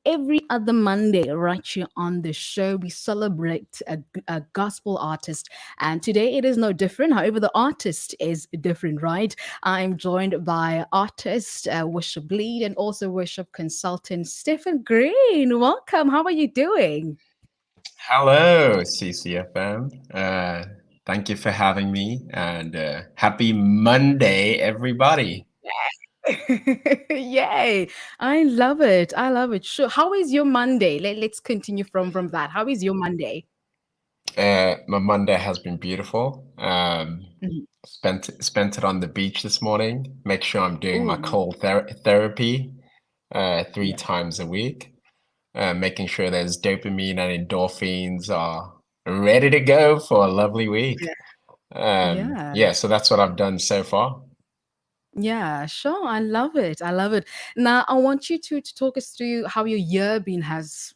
every other Monday, right here on the show, we celebrate a gospel artist. And today it is no different. However, the artist is different, right? I'm joined by artist, worship lead, and also worship consultant, Stefan Green. Welcome. How are you doing? Hello, CCFM. Thank you for having me, and happy Monday, everybody. Yay. I love it. I love it. Sure. How is your Monday? Let's continue from that. How is your Monday? My Monday has been beautiful. Mhm. Spent it on the beach this morning. Make sure I'm doing my Ooh, cold therapy three yeah. times a week. Making sure there's dopamine and endorphins are ready to go for a lovely week. Yeah. Yeah. Yeah, so that's what I've done so far. Yeah, sure. I love it. I love it. Now, I want you to talk us through how your year been has,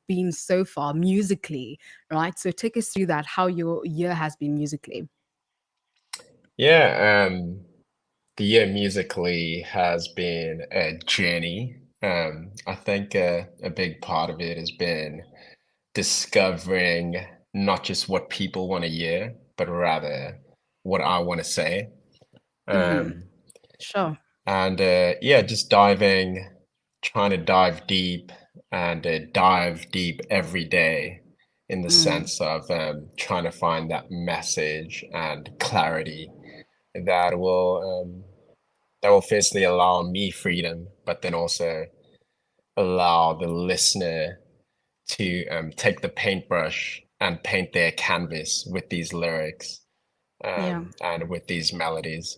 been so far musically, right? So take us through that, how your year has been musically. Yeah, the year musically has been a journey. I think a big part of it has been discovering not just what people want to hear, but rather what I want to say. Mm-hmm. Um, Sure. and yeah, just trying to dive deep and dive deep every day in the Mm. sense of trying to find that message and clarity that will firstly allow me freedom, but then also allow the listener to take the paintbrush and paint their canvas with these lyrics Yeah. and with these melodies,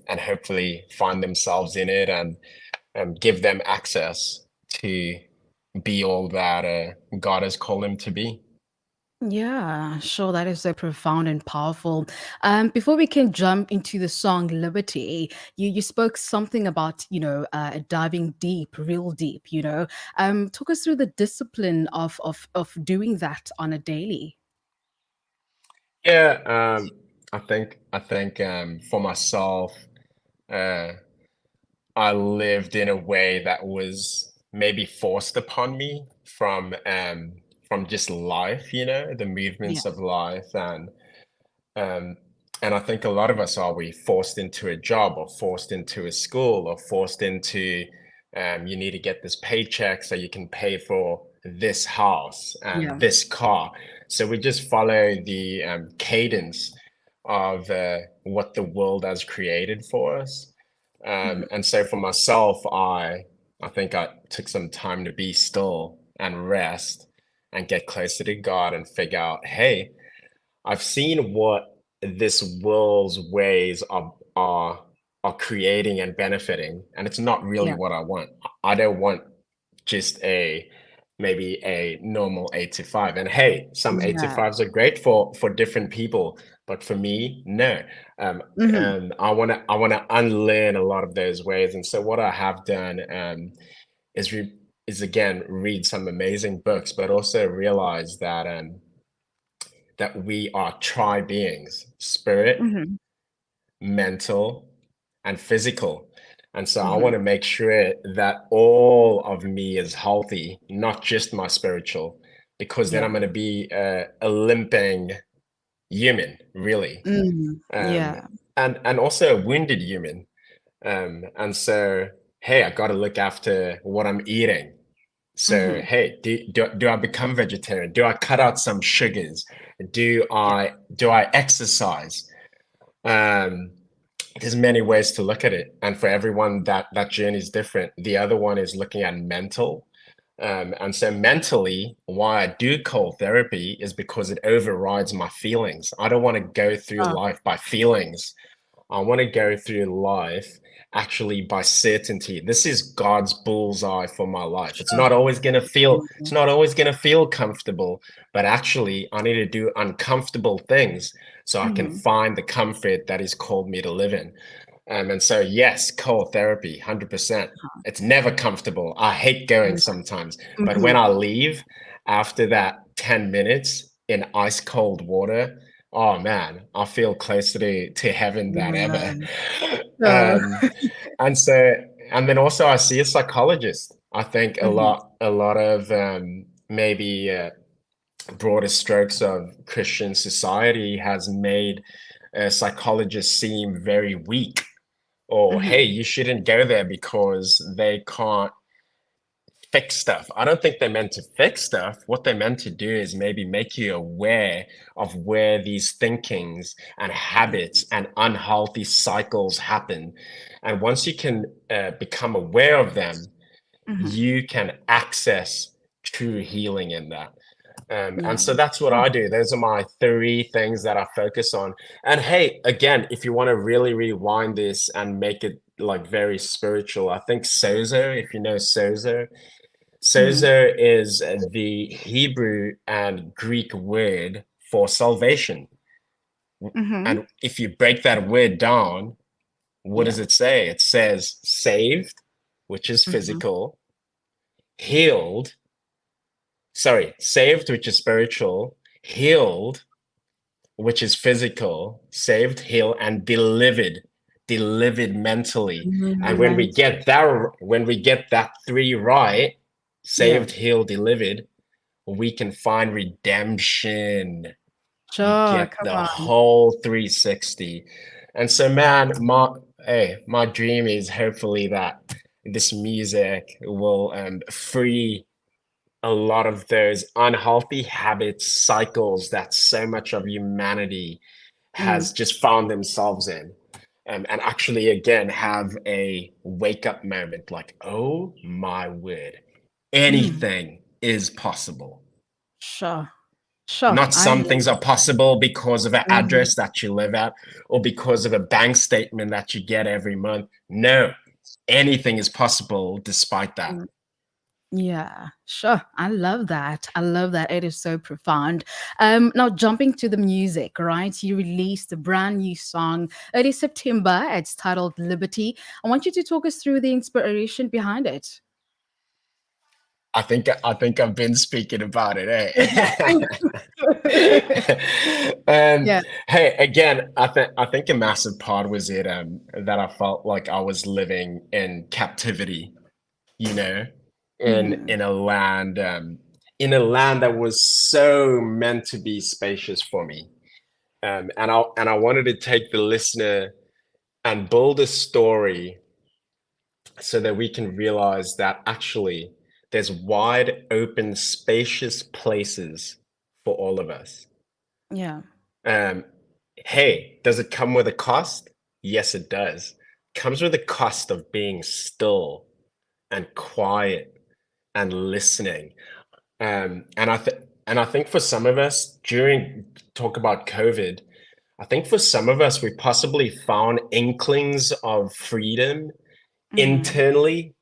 and hopefully find themselves in it and give them access to be all that God has called them to be. Yeah, sure. That is so profound and powerful. Before we can jump into the song Liberty, you spoke something about, diving deep, real deep, talk us through the discipline of doing that on a daily. Yeah, I think for myself, uh, I lived in a way that was maybe forced upon me from just life, the Yeah. movements of life um and I think a lot of us are we forced into a job or forced into a school or forced into you need to get this paycheck so you can pay for this house and Yeah. this car. So we just follow the cadence of what the world has created for us. Mhm. And so for myself, I think I took some time to be still and rest and get closer to God and figure out, hey, I've seen what this world's ways are creating and benefiting, and it's not really Yeah. what I want. I don't want just a maybe a normal 8 to 5. And hey, some eight to Yeah. fives are great for different people, but for me, no. Um, Mhm. and I wanna unlearn a lot of those ways. And so what I have done is re is again read some amazing books, but also realize that we are tri beings, spirit, Mhm. mental, and physical. And so I want Mhm. to make sure that all of me is healthy, not just my spiritual, because then I'm Yeah. going to be a limping human, really, Mhm. um, Yeah. and also a wounded human. And so, hey, I got to look after what I'm eating. So, Mhm. hey, do I become vegetarian? Do I cut out some sugars? Do Yeah. I exercise? Um, there's many ways to look at it, and for everyone that journey is different. The other one is looking at mental. And so mentally, why I do cold therapy is because it overrides my feelings. I don't want to go through Oh. life by feelings. I want to go through life actually by certainty. This is God's bullseye for my life. It's Sure. not always going to feel, it's Mhm. not always going to feel comfortable, but actually I need to do uncomfortable things so I can Mhm. find the comfort that He's called me to live in. And so, yes, cold therapy, 100%. It's never comfortable. I hate going sometimes, but when Mhm. I leave after that 10 minutes in ice cold water, oh man, I feel closer to heaven than ever. Yeah. Um, and so, and then also I see a psychologist. I think Mm-hmm. a lot of maybe broader strokes of Christian society has made psychologists seem very weak, or Mm-hmm. hey, you shouldn't go there because they can't fix stuff. I don't think they're meant to fix stuff. What they're meant to do is maybe make you aware of where these thinkings and habits and unhealthy cycles happen. And once you can become aware of them, Mm-hmm. you can access true healing in that. And Yeah. so that's what Oh. I do. Those are my three things that I focus on. And hey, again, if you want to really rewind this and make it like very spiritual, I think sozo, if you know sozo, Mm-hmm. sozo is the Hebrew and Greek word for salvation. Mm-hmm. And if you break that word down, what Yeah. does it say? It says saved, which is Mm-hmm. physical, healed, sorry, saved, which is spiritual, healed, which is physical, saved, healed, and delivered mentally. And when we get that three right, Yeah. saved, healed, delivered, we can find redemption. You Sure. get Come the on. whole 360. And so, man, my dream is hopefully that this music will free a lot of those unhealthy habits, cycles that so much of humanity Mm. has just found themselves in. And actually, again, have a wake up moment like, oh my word, Mm. anything is possible. Sure. Sure. Not I some love things are possible because of an mm. address that you live at or because of a bank statement that you get every month. No, anything is possible despite that. Mm. Yeah, sure. I love that. I love that. It is so profound. Now jumping to the music, right? You released a brand new song early September. It's titled Liberty. I want you to talk us through the inspiration behind it. I think I've been speaking about it, Okay. eh? um, Yeah. hey, again, I think a massive part was it that I felt like I was living in captivity, you know, Hmm. in a land that was so meant to be spacious for me. And I wanted to take the listener and build a story so that we can realize that actually there's wide open, spacious places for all of us. Yeah. Um, hey, does it come with a cost? Yes, it does. Comes with a cost of being still and quiet and listening. And I think for some of us during talk about COVID, I think for some of us we possibly found inklings of freedom Hmm. internally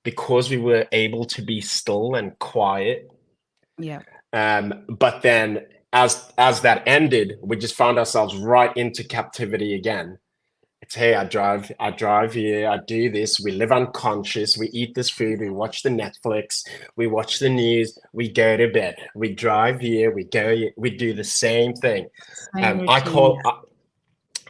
because we were able to be still and quiet. Yeah. But then as that ended, we just found ourselves right into captivity again. It's hey, I drive here, I do this, we live unconscious, we eat this food, we watch the Netflix, we watch the news, we go to bed, we drive here, we do the same thing. Same I routine. call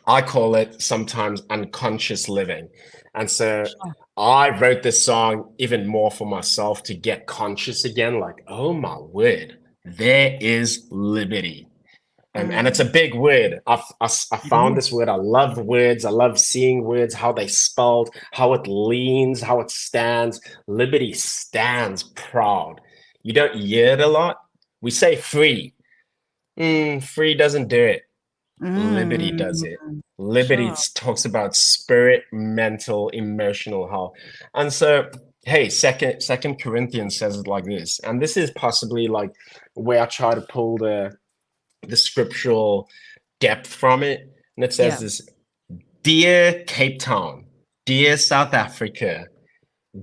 I call it sometimes unconscious living. And so Sure. I wrote this song even more for myself to get conscious again, like, oh my word, there is liberty. And it's a Mm. big word. I It found is. this word. I love words. I love seeing words, how they spelled, how it leans, how it stands. Liberty stands proud. You don't hear it a lot. We say free. Free doesn't do it. Liberty does Mm. it. Liberty Sure. talks about spirit, mental, emotional health. And so, hey, Second Corinthians says it like this, and this is possibly like where I try to pull the scriptural depth from it. And it says Yeah. this: Dear Cape Town, dear South Africa,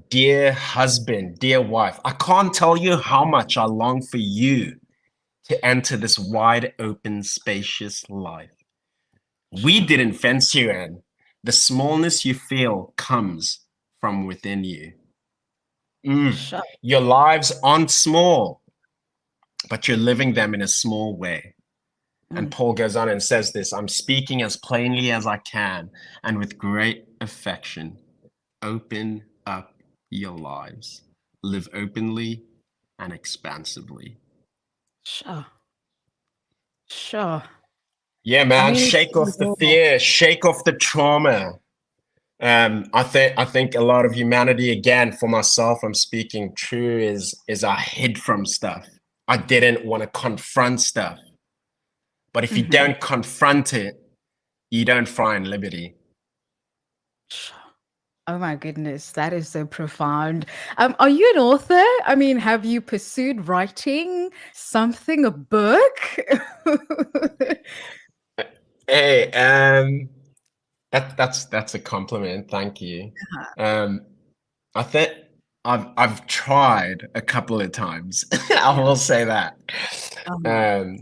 dear husband, dear wife, I can't tell you how much I long for you to enter this wide open, spacious life. We Sure. didn't fence you in. The smallness you feel comes from within you. Sure. Your lives aren't small, but you're living them in a small way. And Mm. Paul goes on and says this: I'm speaking as plainly as I can and with great affection. Open up your lives. live openly and expansively. Sure. Sure. Yeah, I man, mean, it shake says off it the all. fear, shake off the trauma. I think a lot of humanity, again, for myself, I'm speaking true, is I hid from stuff. I didn't want to confront stuff. But if you Mhm. don't confront it, you don't find liberty. Sure. Oh my goodness, that is so profound. Are you an author? I mean, have you pursued writing something, a book? Hey, that's a compliment. Thank you. Um, I think I've tried a couple of times. I Yeah. will say that. Uh-huh. Um,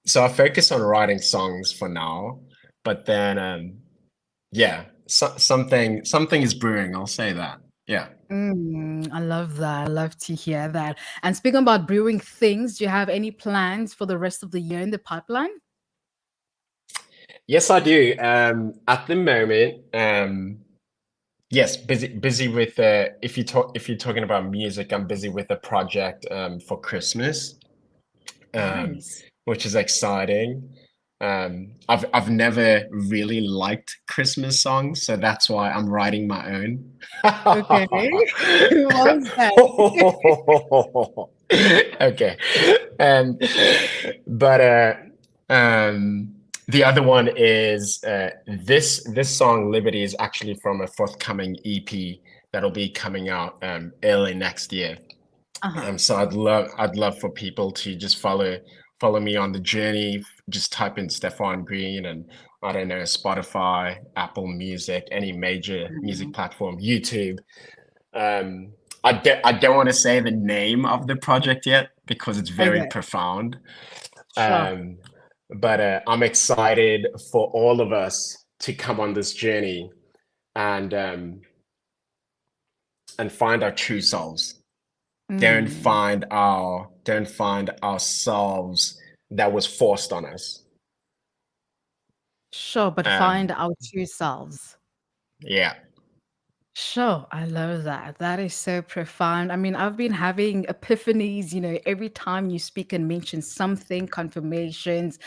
so I focus on writing songs for now, but then yeah, something is brewing. I'll say that. Yeah. I love that. I love to hear that. And speaking about brewing things, do you have any plans for the rest of the year in the pipeline? Yes, I do. At the moment, yes, busy with if you're talking about music, I'm busy with a project for Christmas, um, Nice. which is exciting. I've never really liked Christmas songs, so that's why I'm writing my own. Okay. What was that? Okay. Um, but the other one is this song Liberty is actually from a forthcoming EP that'll be coming out early next year. Uh-huh. So I'd love for people to just follow me on the journey. Just type in Stefan Green and I don't know, Spotify, Apple Music, any major music Mhm. platform, YouTube. Um, I don't want to say the name of the project yet because it's very Okay. profound. Sure. Um, but I'm excited for all of us to come on this journey and um, and find our true selves. Mm. Don't find ourselves that was forced on us. Sure, but Um, find our true selves. yeah, Sure, I love that. That is so profound. I mean, I've been having epiphanies, every time you speak and mention something, confirmations.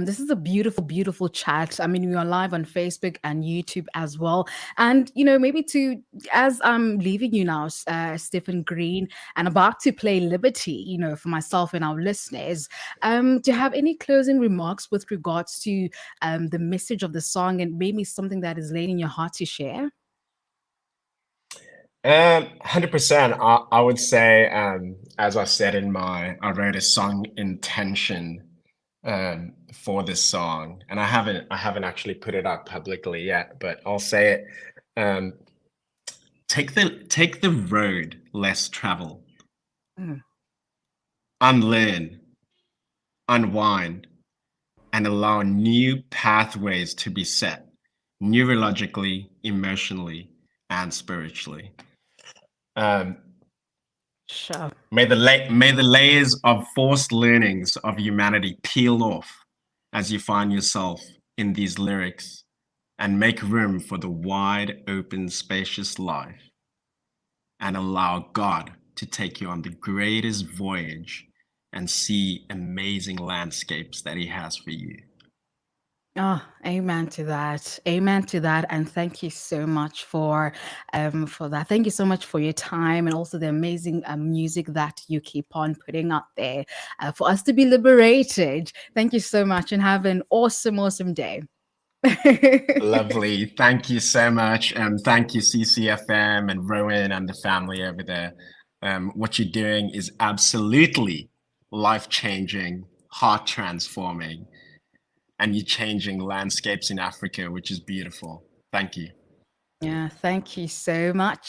This is a beautiful, beautiful chat. I mean, we are live on Facebook and YouTube as well. And, maybe as I'm leaving you now, Stephen Green, and about to play Liberty, for myself and our listeners, do you have any closing remarks with regards to the message of the song and maybe something that is laying in your heart to share? 100%. I would say, as I said I wrote a song intention for this song, and I haven't actually put it out publicly yet, but I'll say it. Um, take the road less traveled, Mm. unlearn, unwind, and allow new pathways to be set, neurologically, emotionally, and spiritually. Um, Sure. may the layers of forced learnings of humanity peel off as you find yourself in these lyrics and make room for the wide open, spacious life and allow God to take you on the greatest voyage and see amazing landscapes that He has for you. Oh, amen to that. Amen to that. And thank you so much for that. Thank you so much for your time and also the amazing music that you keep on putting out there for us to be liberated. Thank you so much and have an awesome, awesome day. Lovely. Thank you so much. And thank you, CCFM and Rowan and the family over there. What you're doing is absolutely life-changing, heart-transforming, and you're changing landscapes in Africa, which is beautiful. Thank you. Yeah, thank you so much.